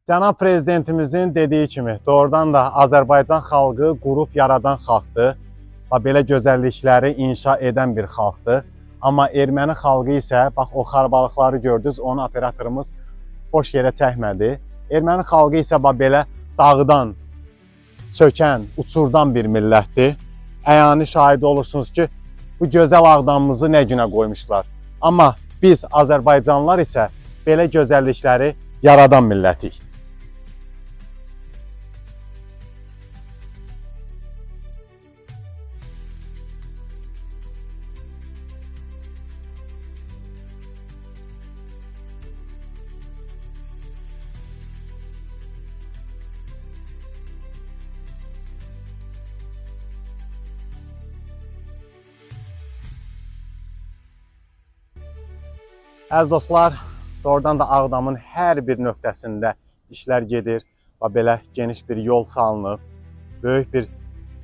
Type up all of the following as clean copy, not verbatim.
Cənab Prezidentimizin dediyi kimi, doğrudan da Azərbaycan xalqı qurub yaradan xalqdır və belə gözəllikləri inşa edən bir xalqdır. Amma erməni xalqı isə, bax o xarabalıqları gördünüz, onu operatorumuz boş yerə çəkmədi. Erməni xalqı isə bax belə dağdan çökən, uçurdan bir millətdir. Əyani şahidi olursunuz ki, bu gözəl Ağdamımızı nə günə qoymuşlar. Amma biz Azərbaycanlılar isə belə gözəllikləri yaradan millətik. Əziz dostlar, doğrudan da Ağdamın hər bir nöqtəsində işlər gedir və belə geniş bir yol salınıb, böyük bir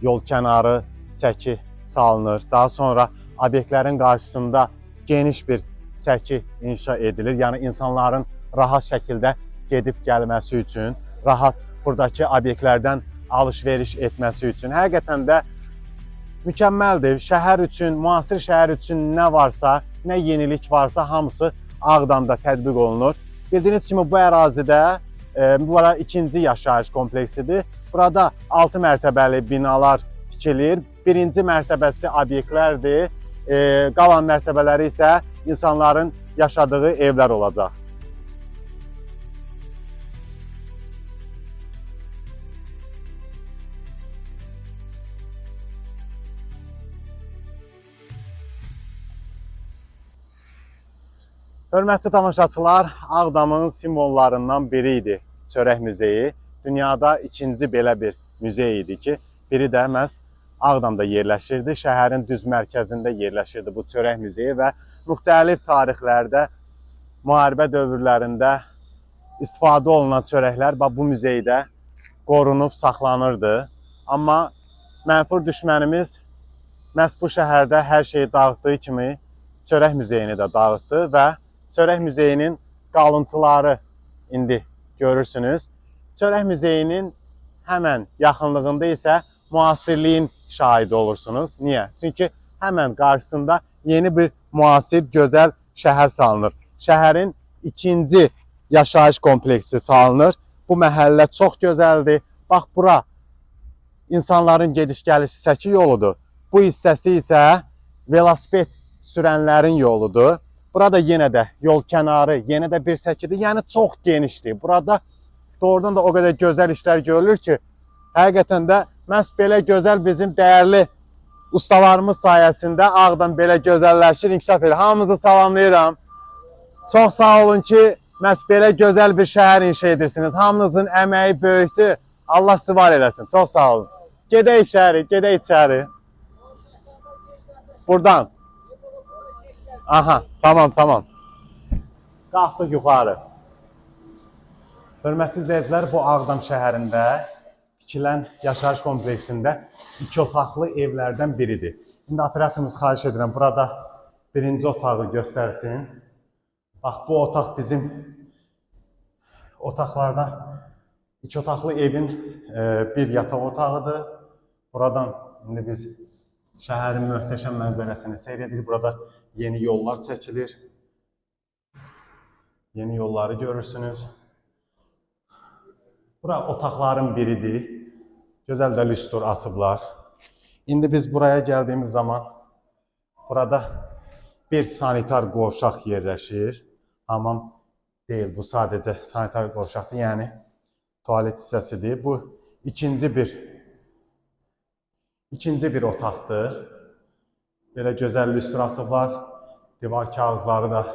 yol kənarı səki salınır. Daha sonra obyektlərin qarşısında geniş bir səki inşa edilir. Yəni insanların rahat şəkildə gedib gəlməsi üçün, rahat buradakı obyektlərdən alış-veriş etməsi üçün. Həqiqətən də mükəmməldir. Şəhər üçün, müasir şəhər üçün nə varsa, nə yenilik varsa hamısı Ağdamda tətbiq olunur. Bildiyiniz kimi bu ərazidə bura ikinci yaşayış kompleksidir. Burada 6 mərtəbəli binalar tikilir. Birinci mərtəbəsi obyektlərdir. Qalan mərtəbələri isə insanların yaşadığı evlər olacaq. Hörmətli tamaşaçılar, Ağdamın simvollarından biri idi Çörək Muzeyi. Dünyada ikinci belə bir muzey idi ki, biri də məhz Ağdamda yerləşirdi. Şəhərin düz mərkəzində yerləşirdi bu Çörək Muzeyi və müxtəlif tarixlərdə, müharibə dövrlərində istifadə olunan çörəklər bu muzeydə qorunub saxlanırdı. Amma mənfur düşmənimiz məhz bu şəhərdə hər şeyi dağıtdığı kimi Çörək Muzeyini də dağıtdı və Çörək Muzeyinin qalıntıları indi görürsünüz. Çörək Muzeyinin həmən yaxınlığında isə müasirliyin şahidi olursunuz. Niyə? Çünki həmən qarşısında yeni bir müasir, gözəl şəhər salınır. Şəhərin ikinci yaşayış kompleksi salınır. Bu məhəllə çox gözəldir. Bax, bura insanların gediş-gəlişi səki yoludur. Bu hissəsi isə velosiped sürənlərin yoludur. Burada yenə də yol kənarı, yenə də bir səkidir. Yəni çox genişdir. Burada doğrudan da o qədər gözəl işlər görülür ki, həqiqətən də məhz belə gözəl bizim dəyərli ustalarımız sayəsində Ağdam belə gözəlləşir, inkişaf edir. Hamınızı salamlayıram. Çox sağ olun ki, məhz belə gözəl bir şəhər inşa edirsiniz. Hamınızın əməyi böyükdür. Allah sizi var eləsin. Çox sağ olun. Gedək içəri, gedək içəri. Buradan. Aha, tamam. Qalxdıq yuxarı. Hörmətli izləyicilər, bu Ağdam şəhərində tikilən yaşayış kompleksində 2 otaqlı evlərdən biridir. İndi operatorumuz xahiş edirəm, burada birinci otağı göstərsin. Bax, bu otaq bizim otaqlardan 2 otaqlı evin bir yataq otağıdır. Buradan indi biz şəhərin möhtəşəm mənzərəsini seyr edirik. Burada yeni yollar çəkilir. Yeni yolları görürsünüz. Bura otaqların biridir. Gözəl də lüstr asıblar. İndi biz buraya gəldiyimiz zaman burada bir sanitar qovşaq yerləşir. Hamam deyil, bu sadəcə sanitar qovşaqdır, yəni tualet hissəsidir. Bu ikinci bir otaqdır. Belə gözəl lüstrası var. Divar kağızları da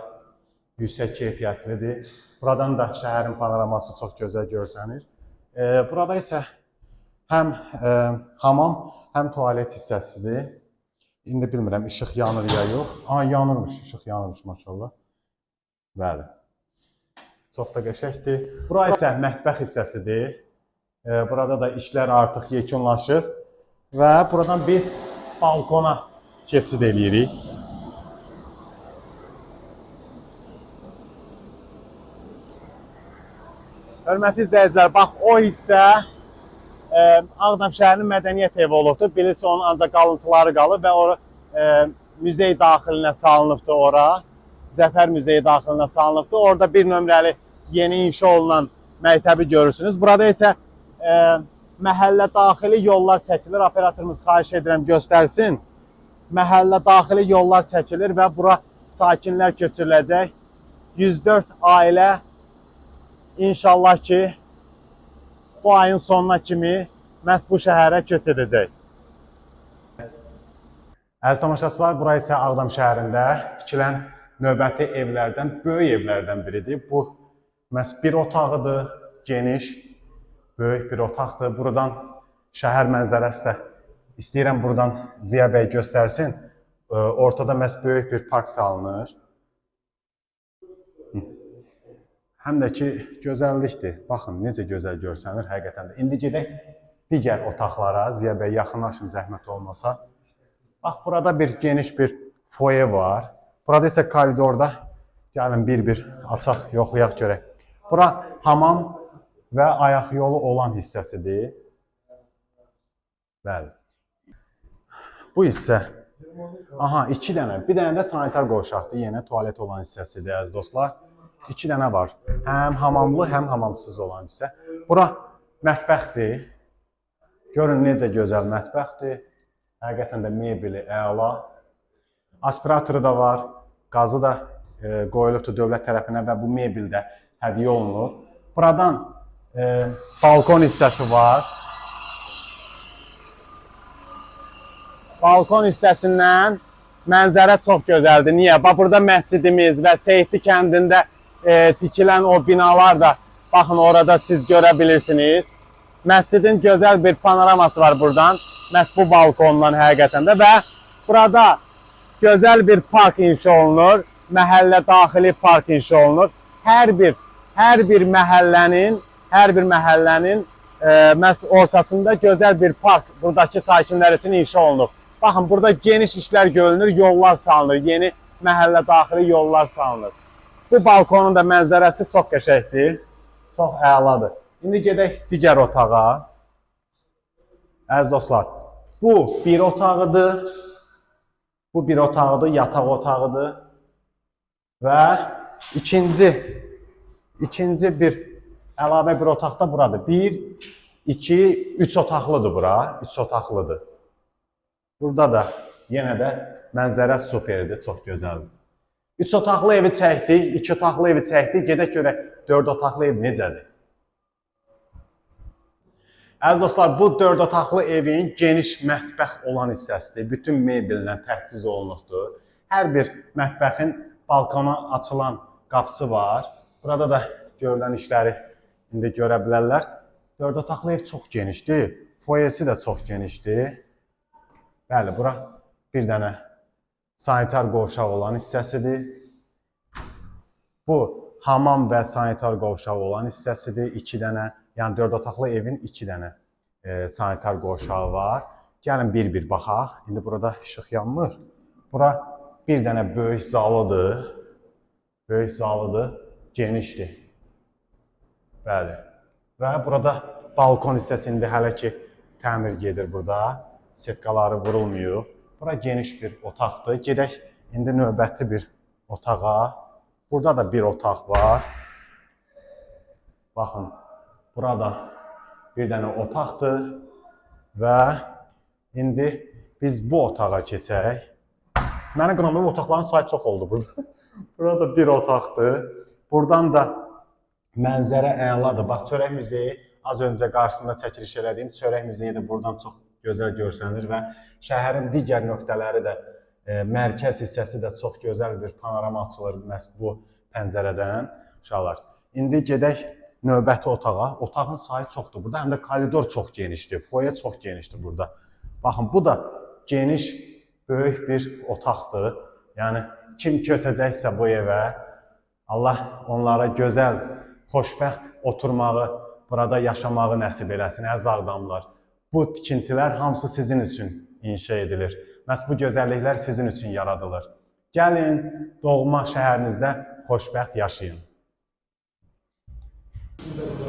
yüksək keyfiyyətlidir. Buradan da şəhərin panoraması çox gözəl görsənir. Burada isə həm hamam, həm tualet hissəsidir. İndi bilmirəm, işıq yanır ya yox. Yanırmış, işıq yanırmış maşallah. Bəli. Çox da qəşəngdir. Bura isə mətbəx hissəsidir. Burada da işlər artıq yekunlaşıb. Və buradan biz balkona keçid eləyirik. Hörmətli izləyicilər, bax o hissə Ağdam şəhərinin mədəniyyət evi olubdur. Bilirsə onun ancaq qalıntıları qalıb və o müzey daxilinə salınıbdır ora. Zəfər müzeyi daxilinə salınıbdır. Orada bir nömrəli yeni inşa olunan məktəbi görürsünüz. Burada isə məhəllə daxili yollar çəkilir. Operatorumuz xahiş edirəm göstərsin. Məhəllə daxili yollar çəkilir və bura sakinlər köçürüləcək. 104 ailə inşallah ki bu ayın sonuna kimi məhz bu şəhərə köç edəcək. Əziz tamaşaçılar, bura isə Ağdam şəhərində tikilən növbəti evlərdən, böyük evlərdən biridir. Bu məhz bir otağıdır, geniş, böyük bir otaqdır. Buradan şəhər mənzərəsi də istəyirəm buradan Ziya bəy göstərsin. Ortada məhz böyük bir park salınır. Həm də ki, gözəllikdir. Baxın, necə gözəl görsənir həqiqətən də. İndi gedək digər otaqlara. Ziya bəy, yaxınlaşın zəhmət olmasa. Bax, burada bir geniş bir foye var. Burada isə koridorda, gəlin bir-bir açaq, yoxlayaq görək. Bura hamam və ayaq yolu olan hissəsidir. Bəli. Bu hissə, aha, iki dənə. Bir dənə də sanitar qovşaqdır. Yenə tualet olan hissəsidir, əziz dostlar. İki dənə var. Həm hamamlı, həm hamamsız olan hissə. Bura mətbəxdir. Görün necə gözəl mətbəxdir. Həqiqətən də mebeli əla. Aspiratoru da var. Qazı da qoyulubdur dövlət tərəfinə və bu mebel də hədiyyə olunur. Buradan balkon hissəsi var. Balkon hissəsindən mənzərə çox gözəldir. Niyə? Bax, burada məscidimiz və Seyidli kəndində tikilən o binalar da, baxın, orada siz görə bilirsiniz. Məscidin gözəl bir panoraması var buradan. Məhz bu balkondan həqiqətən də və burada gözəl bir park inşa olunur. Məhəllə daxili park inşa olunur. Hər bir məhəllənin məhz ortasında gözəl bir park buradakı sakinlər üçün inşa olunur. Baxın, burada geniş işlər görülür, yollar salınır, yeni məhəllə daxili yollar salınır. Bu balkonun da mənzərəsi çox qəşəngdir, çox əladır. İndi gedək digər otağa. Əziz dostlar, bu bir otağıdır. Bu bir otağıdır, yataq otağıdır. Və ikinci bir əlavə bir otaq da buradır. 1, 2, 3 otaqlıdır bura. 3 otaqlıdır. Burada da yenə də mənzərə superdir, çox gözəldir. 3 otaqlı evi çəkdik, 2 otaqlı evi çəkdik. Gedək görək 4 otaqlı ev necədir? Əziz dostlar, bu 4 otaqlı evin geniş mətbəx olan hissəsidir. Bütün mebellə təchiz olunubdur. Hər bir mətbəxin balkona açılan qapısı var. Burada da görülən işləri indi görə bilərlər. 4 otaqlı ev çox genişdir. Foyesi də çox genişdir. Bəli, bura bir dənə sanitar qovşaq olan hissəsidir. Bu, hamam və sanitar qovşaq olan hissəsidir. 2 dənə, yəni 4 otaqlı evin 2 dənə sanitar qovşağı var. Gəlin bir-bir baxaq. İndi burada işıq yanmır. Bura bir dənə böyük zalıdır. Böyük zalıdır, genişdir. Bəli. Və burada balkon hissəsində hələ ki təmir gedir burada. Setkaları vurulmuyor. Bura geniş bir otaqdır. Gedək indi növbəti bir otağa. Burada da bir otaq var. Baxın, burada bir dənə otaqdır. Və indi biz bu otağa keçək. Mənə qınamda otaqların sayı çox oldu burada. Burada bir otaqdır. Buradan da mənzərə əladır. Bax, çörək müzeyi, az öncə qarşısında çəkiliş elədiyim çörək müzeyi də buradan çox gözəl görsənir və şəhərin digər nöqtələri də, mərkəz hissəsi də çox gözəl bir panorama açılır məhz bu pəncərədən. Uşaqlar, indi gedək növbəti otağa. Otağın sayı çoxdur. Burada həm də koridor çox genişdir, foye çox genişdir burada. Baxın, bu da geniş, böyük bir otaqdır. Yəni, kim köçəcəksə bu evə, Allah onlara gözəl, xoşbəxt oturmağı, burada yaşamağı nəsib eləsin, əziz Ağdamlar. Bu tikintilər hamısı sizin üçün inşa edilir. Məhz bu gözəlliklər sizin üçün yaradılır. Gəlin, doğma şəhərinizdə xoşbəxt yaşayın.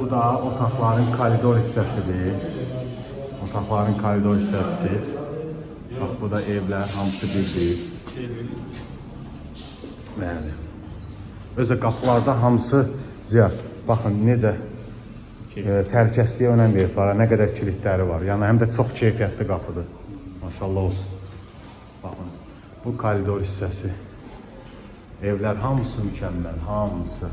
Bu da otaqların koridor hissəsidir. Otaqların koridor hissəsi. Bax, bu da evlər hamısı bir-bir. Bəli. Özə qapılarda hamısı ziyad. Baxın necə təhlükəsizliyə önəm verir. Nə qədər kilitləri var. Yəni həm də çox keyfiyyətli qapıdır. Maşallah olsun. Baxın, bu koridor hissəsi. Evlər hamısı mükəmməl, hamısı.